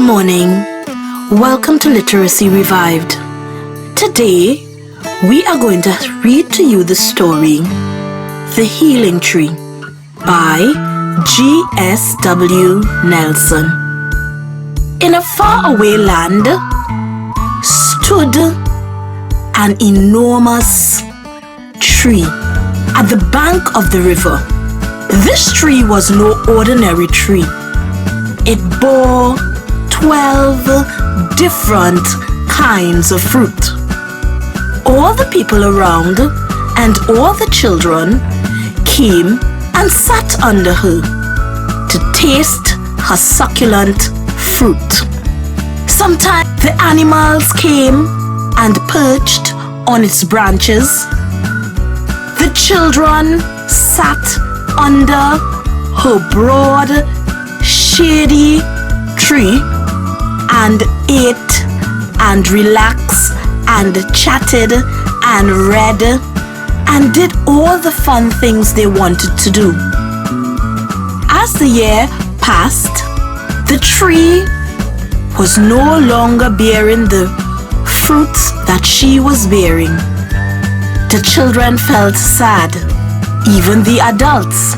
morning. Welcome to Literacy Revived. Today, we are going to read to you the story, The Healing Tree by G.S.W.Nelson. In a faraway land stood an enormous tree at the bank of the river. This tree was no ordinary tree. It bore 12 different kinds of fruit. All the people around and all the children came and sat under her to taste her succulent fruit. Sometimes the animals came and perched on its branches. The children sat under her broad, shady tree and ate and relaxed and chatted and read and did all the fun things they wanted to do. As the year passed, the tree was no longer bearing the fruit that she was bearing. The children felt sad, even the adults,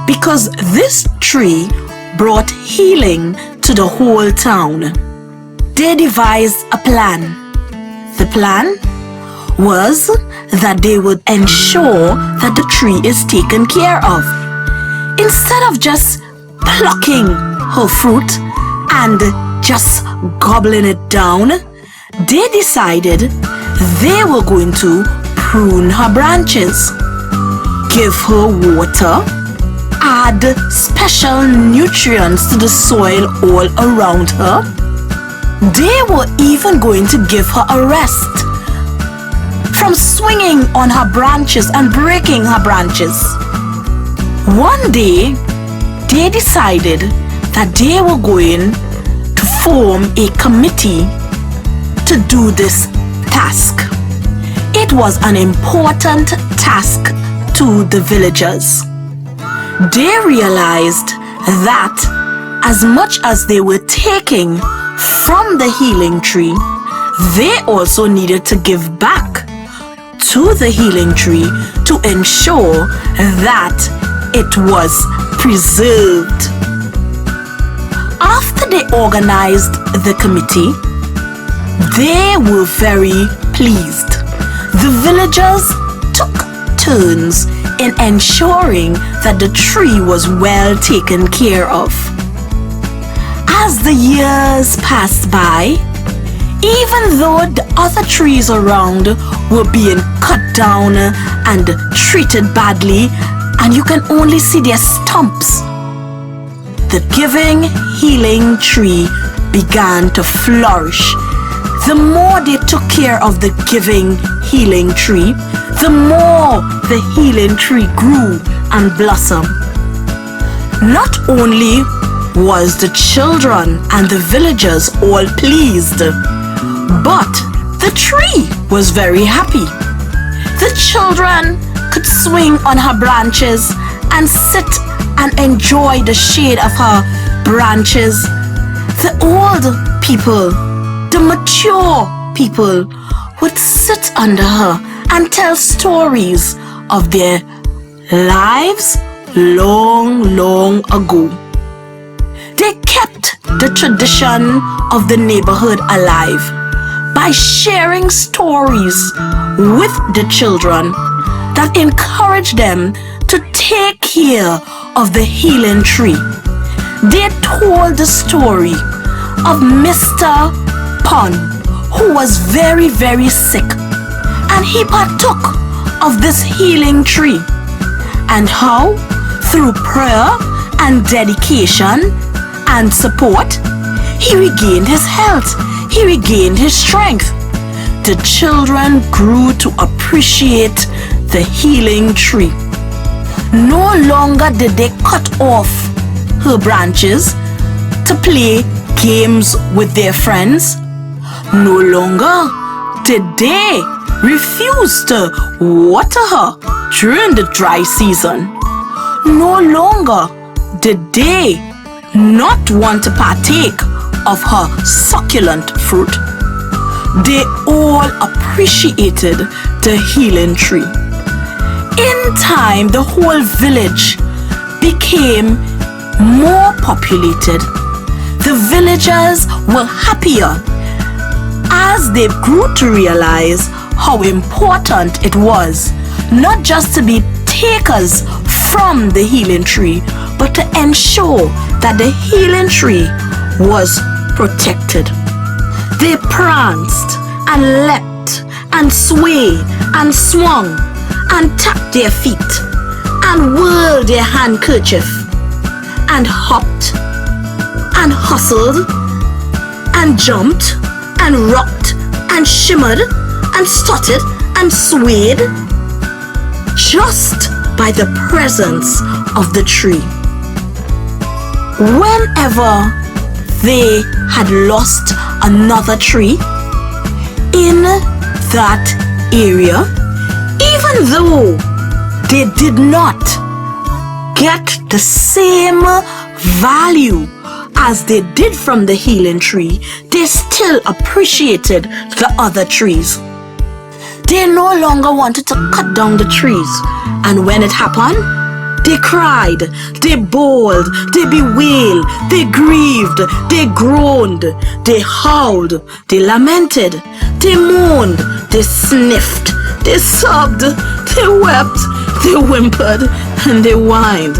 because this tree brought healing to the whole town. They devised a plan. The plan was that they would ensure that the tree is taken care of. Instead of just plucking her fruit and just gobbling it down, they decided they were going to prune her branches, give her water, add special nutrients to the soil all around her. They were even going to give her a rest from swinging on her branches and breaking her branches. One day, they decided that they were going to form a committee to do this task. It was an important task to the villagers. They realized that as much as they were taking from the healing tree, they also needed to give back to the healing tree to ensure that it was preserved. After they organized the committee, they were very pleased. The villagers took turns in ensuring that the tree was well taken care of. As the years passed by, even though the other trees around were being cut down and treated badly, and you can only see their stumps, the giving healing tree began to flourish. The more they took care of the giving healing tree, the more the healing tree grew and blossomed. Not only was the children and the villagers all pleased, but the tree was very happy. The children could swing on her branches and sit and enjoy the shade of her branches. The old people, the mature people would sit under her and tell stories of their lives long ago. They kept the tradition of the neighborhood alive by sharing stories with the children that encouraged them to take care of the healing tree. They told the story of Mr. Pond, who was very sick, and he partook of this healing tree, and how through prayer and dedication and support, he regained his health, he regained his strength. The children grew to appreciate the healing tree. No longer did they cut off her branches to play games with their friends. No longer did they refuse to water her during the dry season. No longer did they not want to partake of her succulent fruit, they all appreciated the healing tree. In time, the whole village became more populated. The villagers were happier as they grew to realize how important it was not just to be takers from the healing tree, but to ensure that the healing tree was protected. They pranced and leapt and swayed and swung and tapped their feet and whirled their handkerchief and hopped and hustled and jumped and rocked and shimmered and strutted and swayed just by the presence of the tree. Whenever they had lost another tree in that area, even though they did not get the same value as they did from the healing tree, they still appreciated the other trees. They no longer wanted to cut down the trees, and when it happened, they cried, they bawled, they bewailed, they grieved, they groaned, they howled, they lamented, they moaned, they sniffed, they sobbed, they wept, they whimpered, and they whined.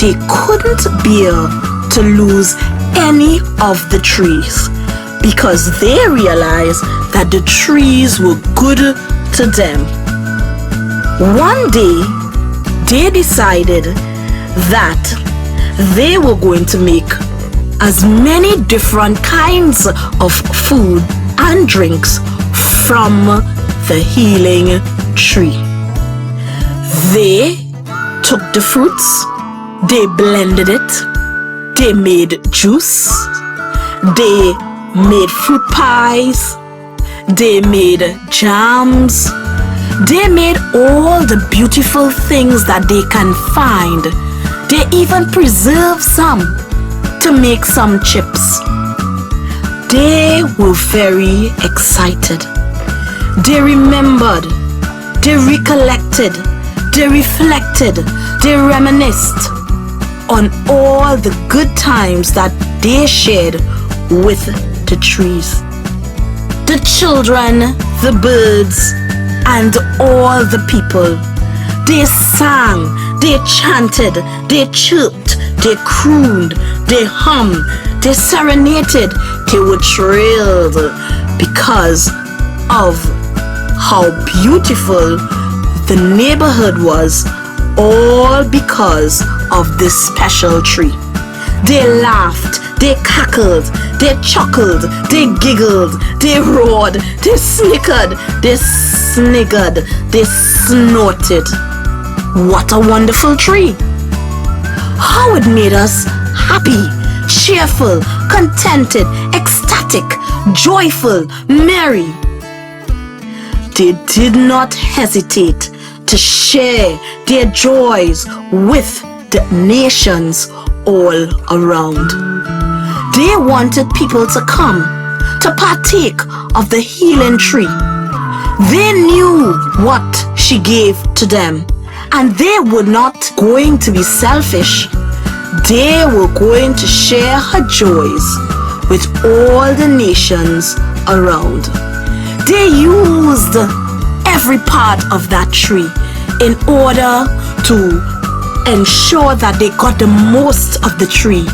They couldn't bear to lose any of the trees because they realized that the trees were good to them. One day, they decided that they were going to make as many different kinds of food and drinks from the healing tree. They took the fruits, they blended it, they made juice, they made fruit pies, they made jams, they made all the beautiful things that they can find. They even preserved some to make some chips. They were very excited. They remembered, they recollected, they reflected, they reminisced on all the good times that they shared with the trees. The children, the birds, and all the people. They sang, they chanted, they chirped, they crooned, they hummed, they serenaded, they were thrilled because of how beautiful the neighborhood was, all because of this special tree. They laughed, they cackled, they chuckled, they giggled, they roared, they snickered, they sniggered, they snorted. What a wonderful tree! How it made us happy, cheerful, contented, ecstatic, joyful, merry. They did not hesitate to share their joys with the nations all around. They wanted people to come to partake of the healing tree. They knew what she gave to them, and they were not going to be selfish. They were going to share her joys with all the nations around. They used every part of that tree in order to ensure that they got the most of the tree.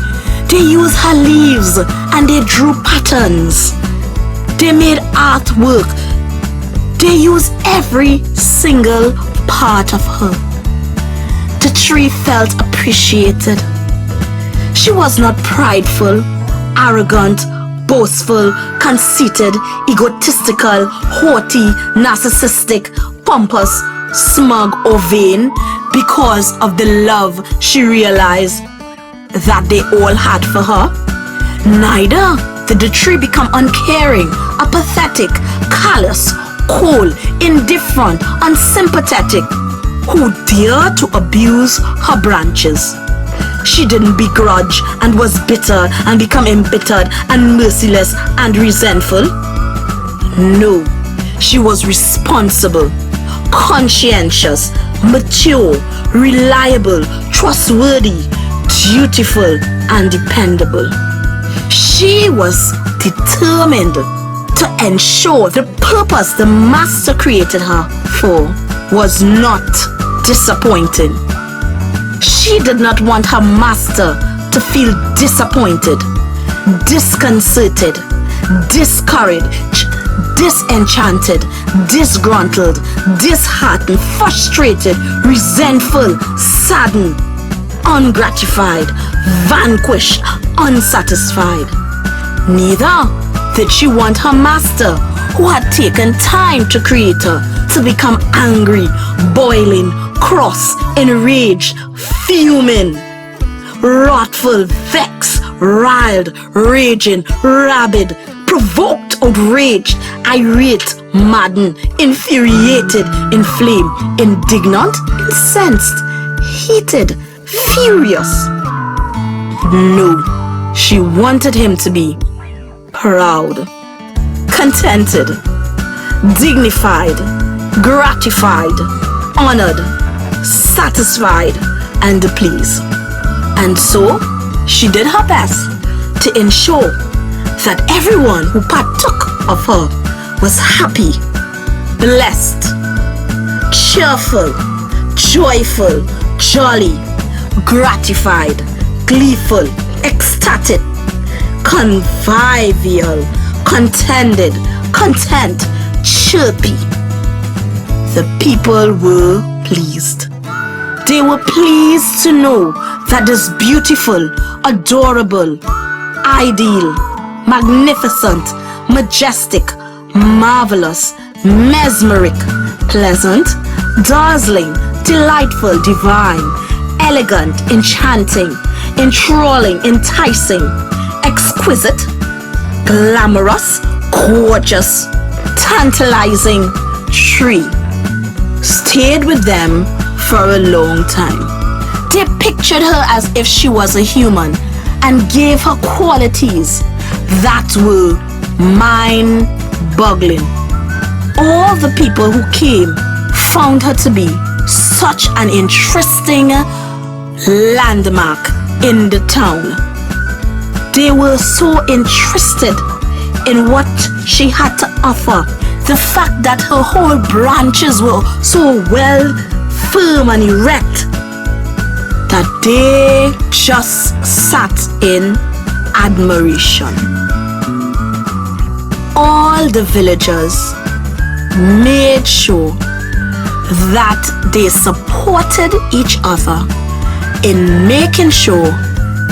They used her leaves and they drew patterns. They made artwork. They used every single part of her. The tree felt appreciated. She was not prideful, arrogant, boastful, conceited, egotistical, haughty, narcissistic, pompous, smug, or vain because of the love she realized that they all had for her. Neither did the tree become uncaring, apathetic, callous, cold, indifferent, unsympathetic, who dared to abuse her branches. She didn't begrudge and was bitter and become embittered and merciless and resentful. No, she was responsible, conscientious, mature, reliable, trustworthy, dutiful, and dependable. She was determined to ensure the purpose the Master created her for was not disappointing. She did not want her Master to feel disappointed, disconcerted, discouraged, disenchanted, disgruntled, disheartened, frustrated, resentful, saddened, ungratified, vanquished, unsatisfied. Neither did she want her Master, who had taken time to create her, to become angry, boiling, cross, enraged, fuming, wrathful, vexed, riled, raging, rabid, provoked, outraged, irate, maddened, infuriated, inflamed, indignant, incensed, heated, furious. No, she wanted him to be proud, contented, dignified, gratified, honored, satisfied, and pleased. And so she did her best to ensure that everyone who partook of her was happy, blessed, cheerful, joyful, jolly, gratified, gleeful, ecstatic, convivial, contented, content, chirpy. The people were pleased. They were pleased to know that this beautiful, adorable, ideal, magnificent, majestic, marvelous, mesmeric, pleasant, dazzling, delightful, divine, elegant, enchanting, enthralling, enticing, exquisite, glamorous, gorgeous, tantalizing tree stayed with them for a long time. They pictured her as if she was a human and gave her qualities that were mind-boggling. All the people who came found her to be such an interesting landmark in the town. They were so interested in what she had to offer. The fact that her whole branches were so well firm and erect that they just sat in admiration. All the villagers made sure that they supported each other in making sure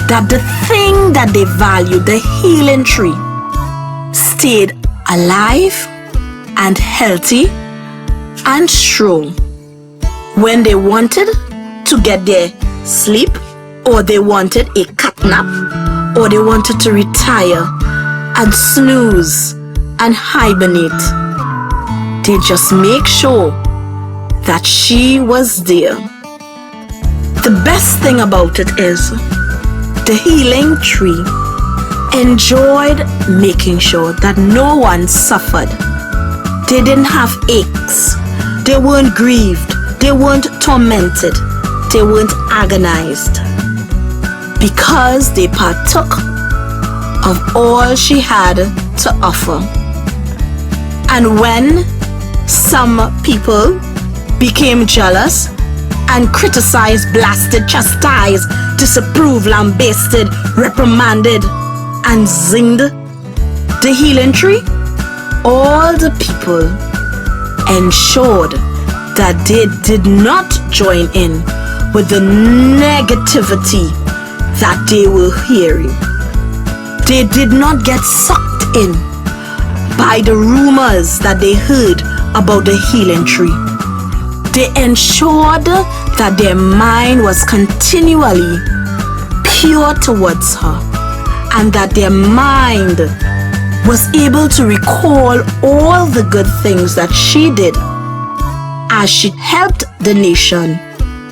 that the thing that they valued, the healing tree, stayed alive and healthy and strong. When they wanted to get their sleep, or they wanted a cat nap, or they wanted to retire and snooze and hibernate, they just make sure that she was there. The best thing about it is the healing tree enjoyed making sure that no one suffered. They didn't have aches. They weren't grieved. They weren't tormented. They weren't agonized. Because they partook of all she had to offer. And when some people became jealous and criticized, blasted, chastised, disapproved, lambasted, reprimanded, and zinged the healing tree, all the people ensured that they did not join in with the negativity that they were hearing. They did not get sucked in by the rumors that they heard about the healing tree. They ensured that their mind was continually pure towards her, and that their mind was able to recall all the good things that she did as she helped the nation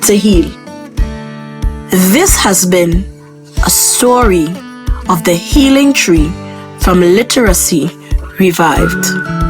to heal. This has been a story of the healing tree from Literacy Revived.